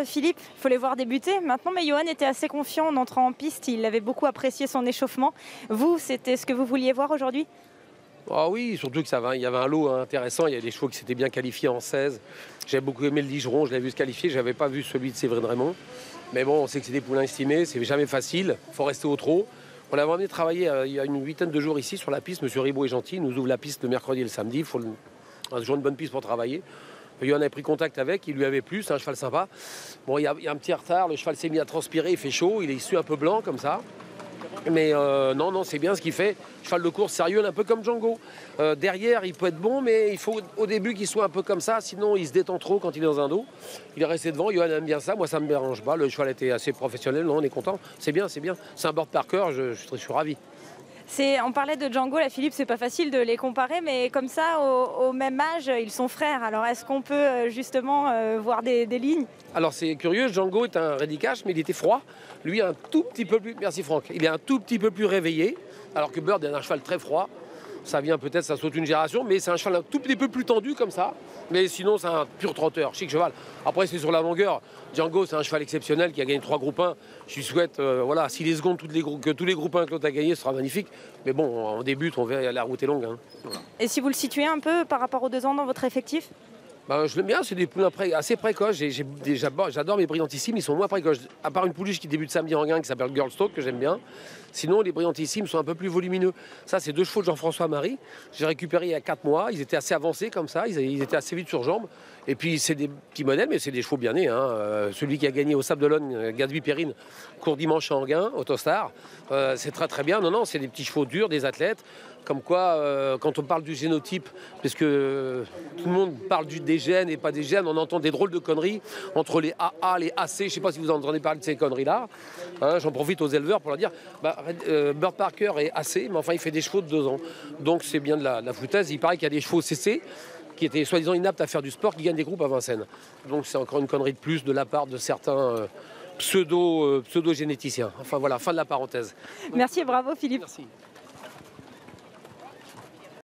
Philippe, il faut les voir débuter maintenant, mais Johan était assez confiant en entrant en piste, il avait beaucoup apprécié son échauffement. Vous, c'était ce que vous vouliez voir aujourd'hui? Ah oui, surtout qu'il y avait un lot intéressant, il y a des chevaux qui s'étaient bien qualifiés en 16. J'avais beaucoup aimé le Ligeron, je l'avais vu se qualifier, je n'avais pas vu celui de Séverine Raymond. Mais bon, on sait que c'est des poulains estimés, c'est jamais facile, il faut rester au trot. On l'avait emmené travailler il y a une huitaine de jours ici sur la piste, Monsieur Ribot est gentil, il nous ouvre la piste le mercredi et le samedi, il faut toujours une bonne piste pour travailler. Johan avait pris contact avec, il lui avait plu, c'est un cheval sympa. Bon, il y a un petit retard, le cheval s'est mis à transpirer, il fait chaud, il est issu un peu blanc comme ça. Mais non, c'est bien ce qu'il fait. Cheval de course sérieux, un peu comme Django. Derrière, il peut être bon, mais il faut au début qu'il soit un peu comme ça, sinon il se détend trop quand il est dans un dos. Il est resté devant, Johan aime bien ça, moi ça me dérange pas. Le cheval était assez professionnel, non, on est content. C'est bien, c'est bien. C'est un board par cœur, je suis ravi. On parlait de Django, là, Philippe, c'est pas facile de les comparer, mais comme ça, au même âge, ils sont frères. Alors est-ce qu'on peut justement voir des lignes? Alors c'est curieux, Django est un rédicache, mais il était froid. Lui, un tout petit peu plus, merci Franck, il est un tout petit peu plus réveillé, alors que Bird est un cheval très froid. Ça vient peut-être, ça saute une génération, mais c'est un cheval un tout petit peu plus tendu comme ça. Mais sinon, c'est un pur trotteur, chic cheval. Après, c'est sur la longueur. Django, c'est un cheval exceptionnel qui a gagné 3 groupes 1. Je lui souhaite, voilà, si les secondes, que tous les groupes 1 que l'autre a gagné, ce sera magnifique. Mais bon, on débute, on verra, la route est longue. Hein. Voilà. Et si vous le situez un peu par rapport aux 2 ans dans votre effectif? Ben, je l'aime bien, c'est des poulains assez précoces. J'adore mes brillantissimes, ils sont moins précoces. À part une pouliche qui débute samedi en gain qui s'appelle Girlstock, que j'aime bien. Sinon, les brillantissimes sont un peu plus volumineux. Ça, c'est 2 chevaux de Jean-François Marie. J'ai récupéré il y a 4 mois. Ils étaient assez avancés comme ça. Ils étaient assez vite sur jambes. Et puis, c'est des petits modèles, mais c'est des chevaux bien nés. Hein. Celui qui a gagné au Sable d'Olonne, Gatsby Perrine, court dimanche à Anguin, Autostar. C'est très très bien. Non, c'est des petits chevaux durs, des athlètes. Comme quoi, quand on parle du génotype, parce que tout le monde parle des gènes et pas des gènes, on entend des drôles de conneries entre les AA, les AC. Je ne sais pas si vous entendez parler de ces conneries-là. Hein, j'en profite aux éleveurs pour leur dire, Bird Parker est AC, mais enfin il fait des chevaux de 2 ans. Donc c'est bien de la foutaise. Il paraît qu'il y a des chevaux CC qui étaient soi-disant inaptes à faire du sport, qui gagnent des groupes à Vincennes. Donc c'est encore une connerie de plus de la part de certains pseudo-généticiens. Enfin voilà, fin de la parenthèse. Merci et bravo Philippe. Merci.